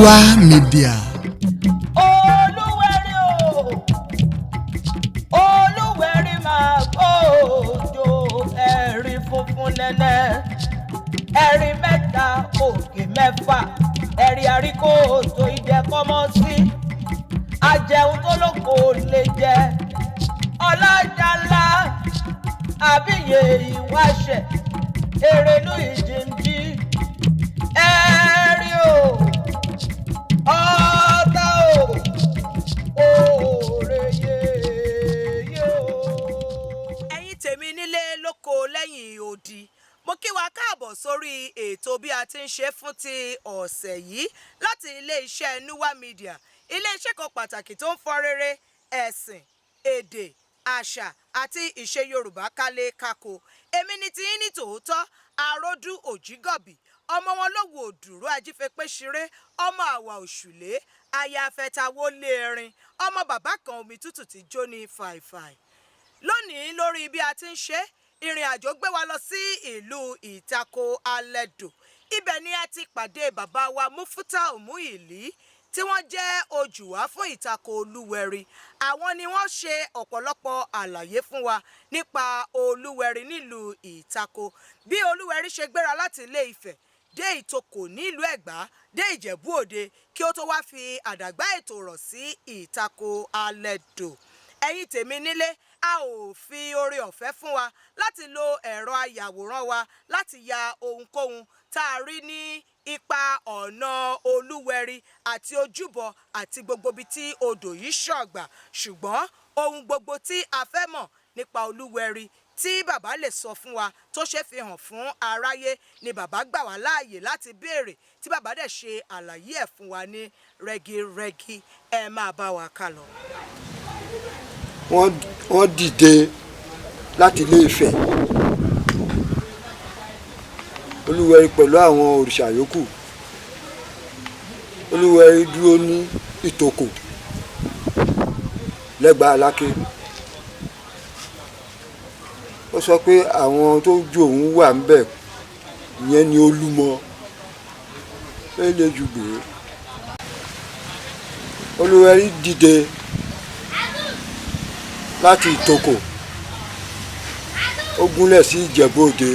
Olúwa Media. Olúwẹri o, Olúwẹri máa gbòòjò ẹ̀rí funfun nẹ́nẹ́, ẹ̀rí mẹ́ta òkè mẹ́fà, ẹ̀rí àríkòtò ìdẹ́kọ́mọ́ sí, ajẹun tó lóko lè jẹ, ọlájàlá àbíyè ìwáṣẹ̀, èrèlú ìjìnjí, ẹ̀rí o. Ọ̀tá o, òòrè yéyé o. Ẹ̀yin tèmi nílé lóko lẹ́yìn odi, mo kí wa káàbọ̀ sórí ètò bí a ti ń ṣe fún ti ọ̀sẹ̀ yìí láti ilé-iṣẹ́ nípa Media, ilé-iṣẹ́ kan pàtàkì tó ń fọ́ rere ẹ̀sìn, èdè, àṣà àti ìṣe Yorùbá kálé kákò. Èmi ni tiyín ní tòótọ́, Aródú Òjígọ̀bì, ọmọ wọn lówó òdùrú ajífẹ́pẹ́ ṣeré, ọmọ àwà òṣùlé, aya afẹ́tawó léerin, ọmọ bàbá kan omi tútù ti jó ní fàìfàì. Lónìí lórí bí a ti ń ṣe, ìrìn àjò gbé wa lọ sí ìlú Ìtako Alẹ́dò. Ibẹ̀ ni a ti pàdé bàbá wa Múfútàù Múyìlí tí wọ́n jẹ́ ojúwà fún Ìtako Olúwẹri. Àwọn ni wọ́n ṣe ọ̀pọ̀lọpọ̀ àlàyé fún wa nípa Olúwẹri nílùú Ìtako. Bí Olúwẹri ṣe gbéra láti Ilé Ifẹ̀ dé Ìtòkò nílùú Ẹ̀gbá dé Ìjẹ̀bú Òde kí ó tó wá fi àdàgbà ètò rọ̀ sí Ìtako Alẹ́dò. Ẹ̀yin tèmi nílé, a ò fi oore ọ̀fẹ́ fún wa láti lo ẹ̀rọ ayàwòrán wa láti ya ohunkóhun tá a rí ní ipa ọ̀nà Olúwẹri àti ojúbọ àti gbogbo ibi tí odò yìí ṣọ̀gbà, ṣùgbọ́n ohun gbogbo tí a fẹ́ mọ̀ nípa Olúwẹri tí bàbá lè sọ fún wa tó ṣe fi hàn fún aráyé ni bàbá gbà wá láàyè láti béèrè tí bàbá dẹ̀ ṣe àlàyé ẹ̀ fún wa ní rẹ́gírẹ́gí. Ẹ máa bá wa ká lọ. Wọ́n dìde láti Ilé Ifẹ̀, Olúwẹri pẹ̀lú àwọn òrìṣà yòókù. Olúwẹri dúró ní Ìtòkò lẹ́gbàá Aláké. Ó sọ pé àwọn tó ju òun wà ńbẹ̀, ìyẹn ni Olúmọ Elejùgbé. Olúwẹri dìde láti Ìtòkò, ó gúnlẹ̀ sí Ìjẹ̀bú Òde.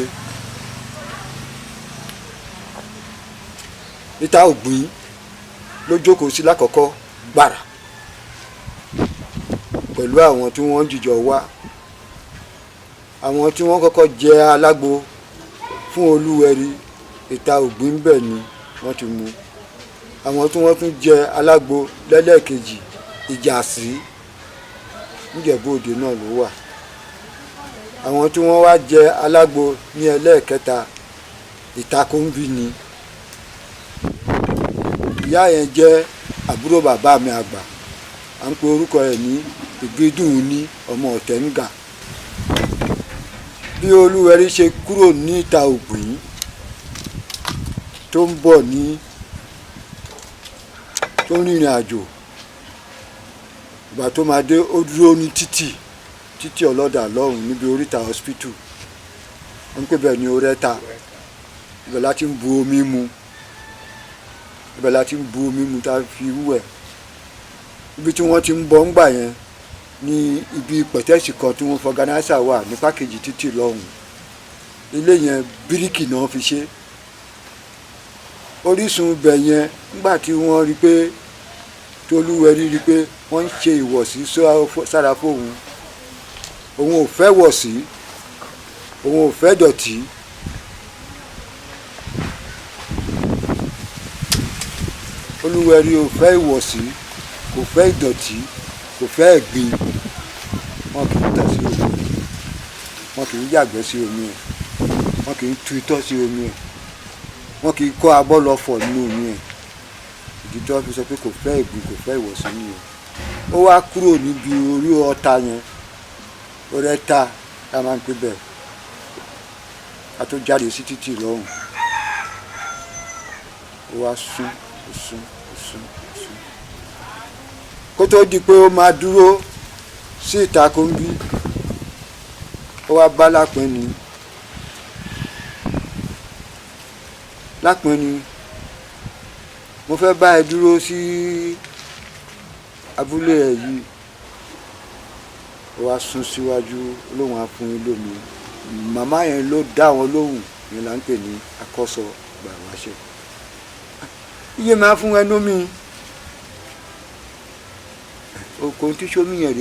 Níta ògbìn ló jókòó sí lákọ̀ọ́kọ́ gbàrà pẹ̀lú àwọn tí wọ́n jìjọ wá. Àwọn tí wọ́n kọ́kọ́ jẹ́ alágbo fún Olúwẹri, ìta ògbìn bẹ̀ ni wọ́n ti mú. Àwọn tí wọ́n tún jẹ́ alágbo lẹ́lẹ́kejì, Ìjàsí Ìjẹ̀bú Òde náà ló wà. Àwọn tí wọ́n wá jẹ́ alágbo ní ẹlẹ́ẹ̀kẹta, Ìtako ni. Ìyá yẹn jẹ́ àbúrò bàbá mi àgbà, à ń pe orúkọ ẹ̀ ní Ìgbídùn ní ọmọ Ọ̀tẹ́nùgà. Bí Olúwẹri ṣe kúrò ní ìta ògbìn tó ń bọ̀ tó ń rìnrìn àjò, ìgbà tó máa dé ó dúró ní títì ọlọ́dà lọ́hùn níbi oríta hospital. Wọ́n ń pè bẹ́ẹ̀ ní Orẹ́ta. Ibẹ̀ láti ń bu omi mu, ibẹ̀ láti ń bu omi mu tá a fi wẹ̀. Ibi tí wọ́n ti ń bọ̀ ńgbà yẹn ní ibi pẹ̀tẹ́sì kan tí wọ́n fọganáísà wà ní pákéjì títì lọ́hùn. Ilé yẹn bíríkì náà fi ṣe. Orísun ibẹ̀ yẹn nígbà tí wọ́n rí pé tí Olúwẹri rí pé wọ́n ń ṣe ìwọ̀sí sára fóun, òun ò fẹ́ wọ̀sí, òun ò fẹ́ dọ̀tí. Olúwẹri ò fẹ́ ìwọ̀sí, kò fẹ́ ìdọ̀tí, kò fẹ́ ẹ̀gbin. Wọn kì í tọ̀ sí omi, wọn kì í yàgbẹ́ sí omi ẹ̀, wọn kì í tu itọ́ sí omi ẹ̀, wọn kì í kọ́ abọ́ lọ fọ̀ nínú omi ẹ̀. Ìdí tí wọ́n fi sọ pé kò fẹ́ ẹ̀gbin, kò fẹ́ ìwọ̀sí nìyẹn. Ó wá kúrò níbi orí ọ̀tá yẹn, Orẹ́ta la máa ń pè bẹ́ẹ̀, a tó jáde sí títì lọ́hùn. Ó wá sún kó tó di pé ó máa dúró sí Ìtako ń bí, ó wá bá Lápẹ́ni. mo fẹ́ bá ẹ dúró sí abúlé ẹ yìí ó wá sún síwájú lóhùn á fún yín lómi màmá yẹn ló dá wọn lóhùn yẹn là ń pè ní akọ́sọ gbà wáṣẹ iye máa fún ẹ lómi okòó tí sómi yẹn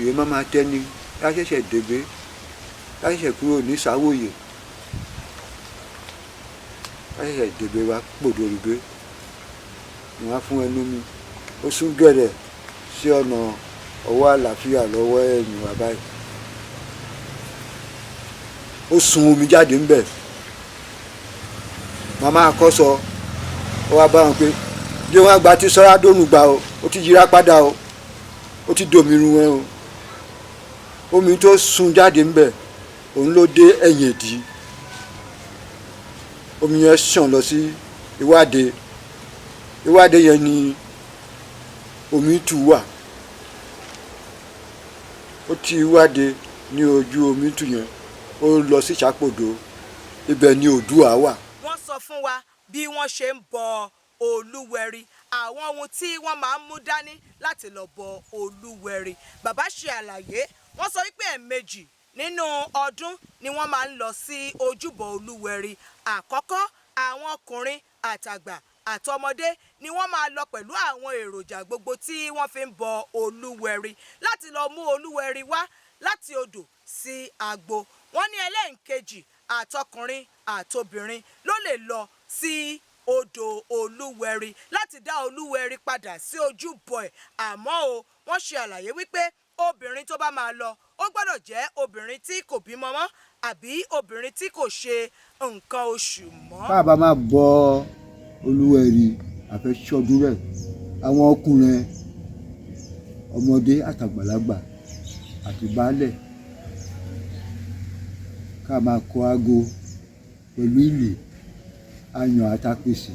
rè má máa tẹ́ ni láṣẹ̀ṣẹ̀ débé láṣẹ̀ṣẹ̀ kúrò ní sáwòye láṣẹ̀ṣẹ̀ débé wá gbòdò rìbé wọn á fún ẹ lómi ó sún gẹ̀rẹ̀ sí ọ̀nà ọwọ́ àlàáfíà lọ́wọ́ ẹ̀yìn wa báyìí ó sun omi jáde ń bẹ̀ màmá akọ́sọ ó wá bá wọn pé bí wọ́n gba ti sọ́ra dónú gbà o ó ti yíra padà o ó ti dòmìnirun ẹ o omi tó sun jáde ń bẹ̀ òun ló dé ẹ̀yìn ìdí omi yẹn ṣàn lọ sí Ìwádí yẹn ni omi tù wà ó ti Ìwádí ní ojú omi tù yẹn ó lọ sí Ìṣàpòdò ibẹ̀ ni Oòduà wà. wọ́n sọ fún wa bí wọ́n ṣe ń bọ Olúwẹri àwọn ohun tí wọ́n máa ń mú dání láti lọ bọ Olúwẹri bàbá ṣe àlàyé wọ́n sọ wípé ẹ̀ẹ̀mejì nínú ọdún ni wọ́n máa ń lọ sí ojúbọ Olúwẹri àkọ́kọ́ àwọn ọkùnrin àtàgbà àtọmọdé ni wọ́n máa lọ pẹ̀lú àwọn èròjà gbogbo tí wọ́n fi ń bọ Olúwẹri láti lọ mú Olúwẹri wá láti odò sí agbo wọ́n ní ẹlẹ́ǹkejì àtọkùnrin àtobìnrin ló lè lọ sí odò Olúwẹri láti dá Olúwẹri padà sí ojúbọ ẹ̀ àmọ́ o wọ́n ṣe àlàyé wípé obìnrin tó bá máa lọ ó gbọ́dọ̀ jẹ́ obìnrin tí kò bímọ mọ́ àbí obìnrin tí kò ṣe nǹkan oṣù mọ́. bàbá máa bọ Olúwẹri àfẹsọdún rẹ àwọn ọkùnrin ọmọdé àtàgbàlagbà àti baálẹ̀ ká máa kọ aago pẹ̀lú ìlù ayàn àtàpèsè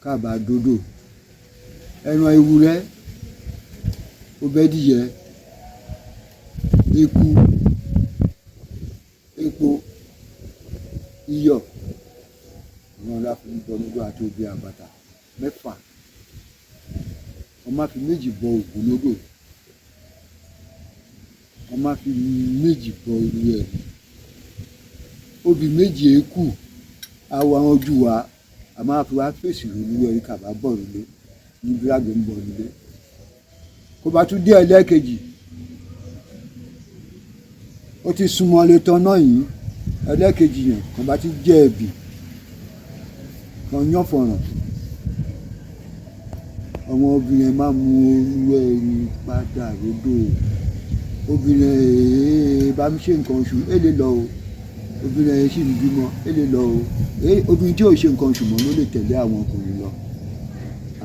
ká bá dòdò ẹran ewúrẹ́ ọbẹ̀dìyẹ epo iyọ̀ àwọn aláfin bọ nígbà àti obì àbàtà mẹ́fà wọ́n máa fi méjì bọ ògúnlódò wọ́n máa fi méjì bọ Olúwẹri obì méjì èkú àwọ̀ àwọn ojú wa a máa fi wá fèsì Olúwẹri kàbá bọ̀ nílé ní bírágbé ń bọ̀ nílé kó bá tún dé ẹlẹ́ẹ̀kejì ó ti súnmọ́ lé tán náà yìí ẹlẹ́ẹ̀kejì yẹn kan bá ti jẹ́ ẹ̀bì kan yán fọ̀ràn ọmọ obìnrin máa mú Olúwẹri padà lódò obìnrin èèyàn bá mi ṣe nǹkan oṣù èlé lọ o obìnrin èèyàn sì ń bímọ èlé lọ o obìnrin tí ò ṣe nǹkan oṣù mọ́ ló lè tẹ̀lé àwọn ọkùnrin lọ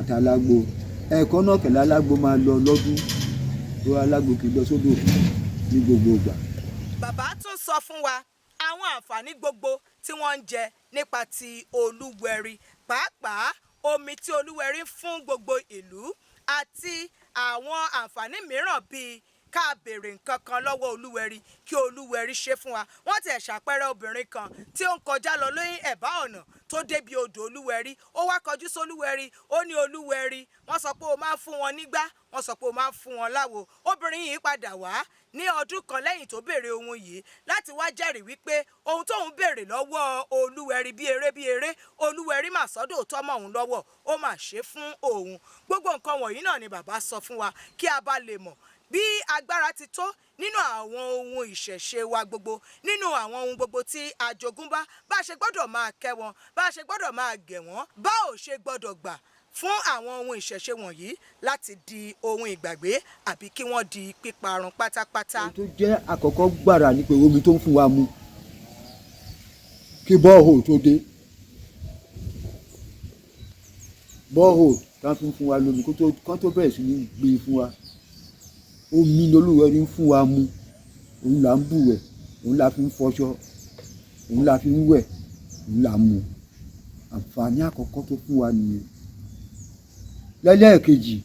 àtàlágbó ẹ̀ẹ̀kan náà kẹ̀lé alágbó máa lọ lọ́dún tó alágbó kì í lọ sódò ní gbogbo ìgbà. bàbá tún sọ fún wa àwọn àǹfààní gbogbo tí wọ́n ń jẹ nípa ti Olúwẹri pàápàá omi tí Olúwẹri ń fún gbogbo ìlú àti àwọn àǹfààní mìíràn bíi ká béèrè nǹkan kan lọ́wọ́ Olúwẹri kí Olúwẹri ṣe fún wa wọ́n ti ṣàpẹẹrẹ obìnrin kan tí ó ń kọjá lọ lóyún ẹ̀bá ọ̀nà tó débi odò Olúwẹri ó wá kọjú sí Olúwẹri ó ní Olúwẹri wọ́n sọ pé ó máa ń fún wọn nígbà wọ́n sọ pé ó máa ń fún wọn láwo obìnrin yìí padà wá ní ọdún kan lẹ́yìn tó béèrè ohun yìí láti wá jẹ́rìí wípé ohun tóun béèrè lọ́wọ́ Olúwẹri bí eré Olúwẹri mà sọ́dọ̀ tọ́mọ òun lọ́wọ́ ó mà ṣe fún òun gbogbo nǹkan wọ̀nyí náà ni bàbá sọ fún wa kí a bá lè mọ̀ bí agbára ti tó nínú àwọn ohun ìṣẹ̀ṣe wa gbogbo nínú àwọn ohun gbogbo tí a jogúnbá bá a ṣe gbọ́dọ̀ máa kẹ́ wọn bá a ṣe gbọ́dọ̀ máa gẹ̀ wọ́n bá ò ṣe gbọ́dọ̀ gbà fún àwọn ohun ìṣẹ̀ṣe wọ̀nyí láti di ohun ìgbàgbé àbí kí wọ́n di píparun pátápátá. ohun tó jẹ́ àkọ́kọ́ gbàrà ni pé omi tó ń fún wa mu kí bọ́ọ̀hò tó dé bọ́ọ̀hò tá fi ń fún wa lómi kán tó bẹ̀rẹ̀ sí ní gbé fún wa omi l'Olúwẹri ń fún wa mu òun là ń bù wẹ̀ òun là fi ń fọṣọ òun là fi ń wẹ̀ òun là ń mu àǹfààní àkọ́kọ́ tó fún wa nìyẹn. lẹ́lẹ́ẹ̀kejì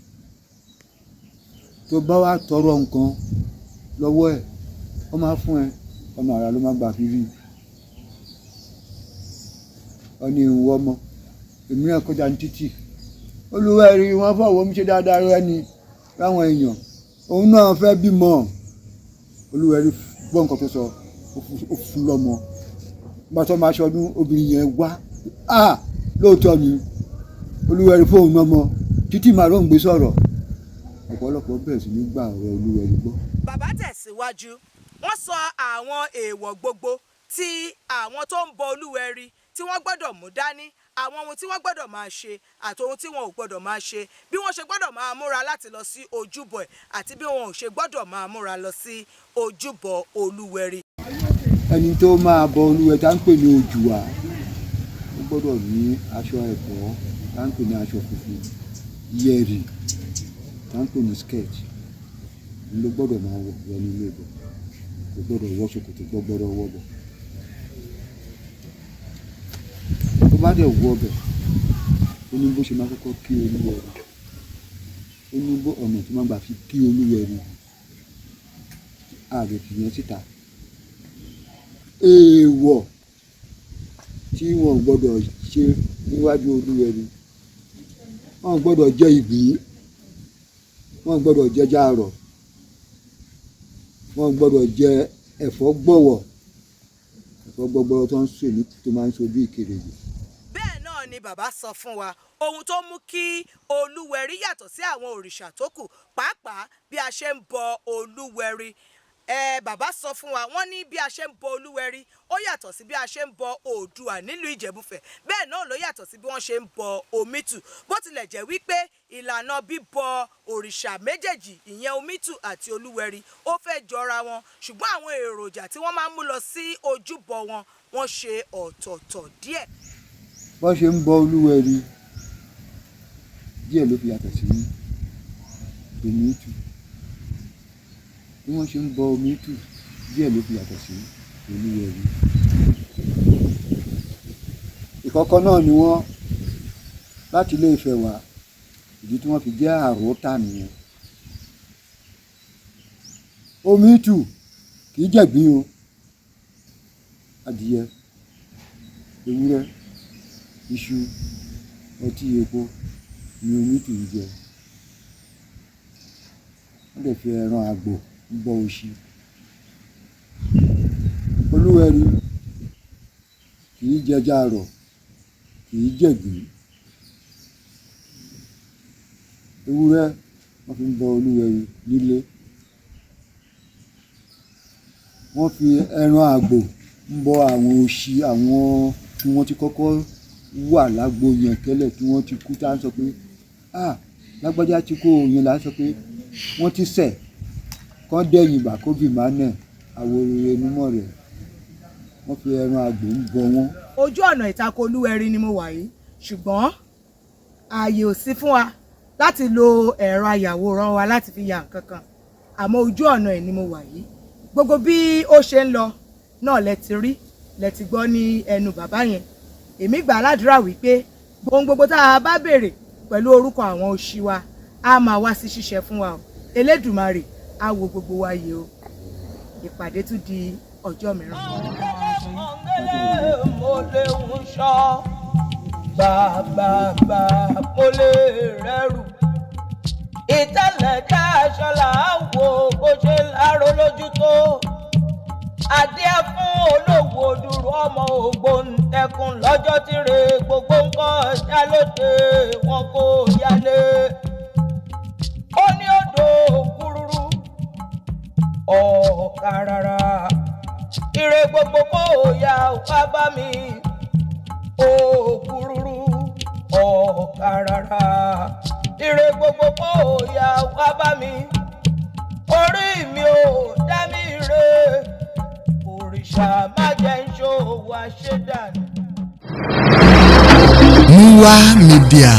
tó bá wá tọrọ nǹkan lọ́wọ́ ẹ̀ ó máa fún ẹ ọmọ àrà ló máa gbà fi rí ọ ní ìwọ ọmọ èmi náà kọjá ní títì Olúwẹri wọ́n fọwọ́ mi ṣe dáadáa rẹ ni láwọn èèyàn òun náà fẹ́ bímọ. Olúwẹri gbọ́ nǹkan tó sọ ó fún lọ́mọ bá tó máa ṣọdún obìnrin yẹn wá lóòótọ́ ni Olúwẹri fóun náà mọ títí màá ló ń gbé sọ̀rọ̀ ọ̀pọ̀lọpọ̀ bẹ̀rẹ̀ sí ní gbà ọ̀rọ̀ Olúwẹri gbọ́. Bàbá tẹ̀síwájú wọ́n sọ àwọn èèwọ̀ gbogbo tí àwọn tó ń bọ Olúwẹri tí wọ́n gbọ́dọ̀ mú dání, àwọn ohun tí wọ́n gbọ́dọ̀ máa ṣe àti ohun tí wọn ò gbọ́dọ̀ máa ṣe, bí wọ́n ṣe gbọ́dọ̀ máa múra láti lọ sí ojúbọ ẹ̀ àti bí wọn ò ṣe gbọ́dọ̀ máa múra lọ sí ojúbọ Olúwẹri. Ẹni tó máa bọ Olúwẹri tá ń pè ní Òjùwà ó gbọ́dọ̀ ní aṣọ ẹ̀kọ́ tá ń pè ní aṣọ funfun, yẹ̀rì tá ń pè ní skirt ló gbọ́dọ̀ máa wọ̀ wọnú ilé ibẹ̀, kò gbọ́dọ̀ wọ ṣòkòtò gbọ́gbọ́rọ̀ wọ́bọ̀. Tó bá dẹ̀ wọ ọbẹ̀ ó ní bó ṣe máa kọ́kọ́ kí Olúwẹri, ó ní bó ọ̀nà tí máa gbà fi kí Olúwẹri ààrẹ fìyẹn síta. Èèwọ̀ tí wọn gbọ́dọ̀ ṣe níwájú Olúwẹri, wọn gbọ́dọ̀ jẹ ìgbín, wọn gbọ́dọ̀ jẹ jàrọ̀, wọn gbọ́dọ̀ jẹ ẹ̀fọ́ gbọ̀wọ̀, ẹ̀fọ́ gbọ̀gbọ̀rọ̀ tó ń sè ní tó máa ń sojú Ìkéde yìí. Bẹ́ẹ̀ náà ni bàbá sọ fún wa ohun tó mú kí Olúwẹri yàtọ̀ sí àwọn òrìṣà tó kù, pàápàá bí a ṣe ń bọ Olúwẹri. Bàbá sọ fún wa wọ́n ní bí a ṣe ń bọ Olúwẹri ó yàtọ̀ sí bí a ṣe ń bọ Oòduà nílùú Ìjẹ̀bú-Fẹ̀, bẹ́ẹ̀ náà ló yàtọ̀ sí bí wọ́n ṣe ń bọ Omítù, bó tilẹ̀ jẹ́ wípé ìlànà bíbọ òrìṣà méjèèjì ìyẹn Omítù àti Olúwẹri ó fẹ́ jọra wọn, ṣùgbọ́n àwọn èròjà tí wọ́n máa ń mú lọ sí ojúbọ wọn wọ́n ṣe ọ̀tọ̀ọ̀tọ̀ díẹ̀. Bọ́n ṣe ń bọ Olúwẹri díẹ̀ ló fi yàtọ̀ sí Omítù, bí wọ́n ṣe ń bọ Omítù díẹ̀ ló fi yàtọ̀ sí Olúwẹri. Ìkọ̀kọ̀ náà ni wọ́n láti Ilé Ifẹ̀ wá, ìdí tí wọ́n fi jẹ́ àròótà nìyẹn. Omítù kì í jẹ̀gbín o, adìyẹ, ewúrẹ́, iṣu, ọtí epo ni Omítù ń jẹ. Wọ́n lè fi ẹran àgbò bọ òṣì. Olúwẹri kì í jẹ jàrọ̀, kì í jẹ̀gbín. Ewúrẹ́ wọ́n fi ń bọ Olúwẹri nílé. Wọ́n fi ẹran àgbò ń bọ àwọn òṣì, àwọn tí wọ́n ti kọ́kọ́ wà lágbo yẹn tẹ́lẹ̀ tí wọ́n ti kú, tá à ń sọ pé lágbájá tí kò yẹn là ń sọ pé wọ́n ti ṣẹ̀ kán dẹ̀yìn bà kó bì má nẹ̀ àwòrán mímọ́ rẹ̀. Wọ́n fi ẹran àgbò ń bọ wọ́n. Ojú ọ̀nà Ìtako Olúwẹri ni mo wà yìí, ṣùgbọ́n ààyè ò sí fún wa láti lo ẹ̀rọ ayàwòrán wa láti fi ya nǹkan kan, àmọ́ ojú ọ̀nà ẹ̀ ni mo wà yìí. Gbogbo bí ó ṣe ń lọ náà lẹ ti rí, lẹ ti gbọ́ ní ẹnu bàbá yẹn. Èmi gbà ládùúrà wípé ohun gbogbo tá a bá béèrè pẹ̀lú orúkọ àwọn òṣì wa á máa wá sí ṣíṣe fún wa o. Elédùmarè á wo gbogbo wa yìí o. Ìpàdé tún di ọjọ́ mìíràn. Mo lè ń ṣọ́ bàbá mo lè rẹ́rù. Ìtẹ̀lẹ̀ dá aṣọ là á wo bó ṣe láró lójú tó. Adé fún olówó dúró ọmọ ògbóǹtẹ̀kùn lọ́jọ́ tí re gbogbo nǹkan já lóde wọn kò yálé. Ó ní odò kúrúrú ọ̀kàràrà, ire gbogbo kò yá wá bá mi. Òkúrúrú ọ̀kàràrà, ire gbogbo kò yá wá bá mi. Orí mi ò dá mi re, òrìṣà má jẹ́ ń ṣòwò àṣedànù. Nípa Media.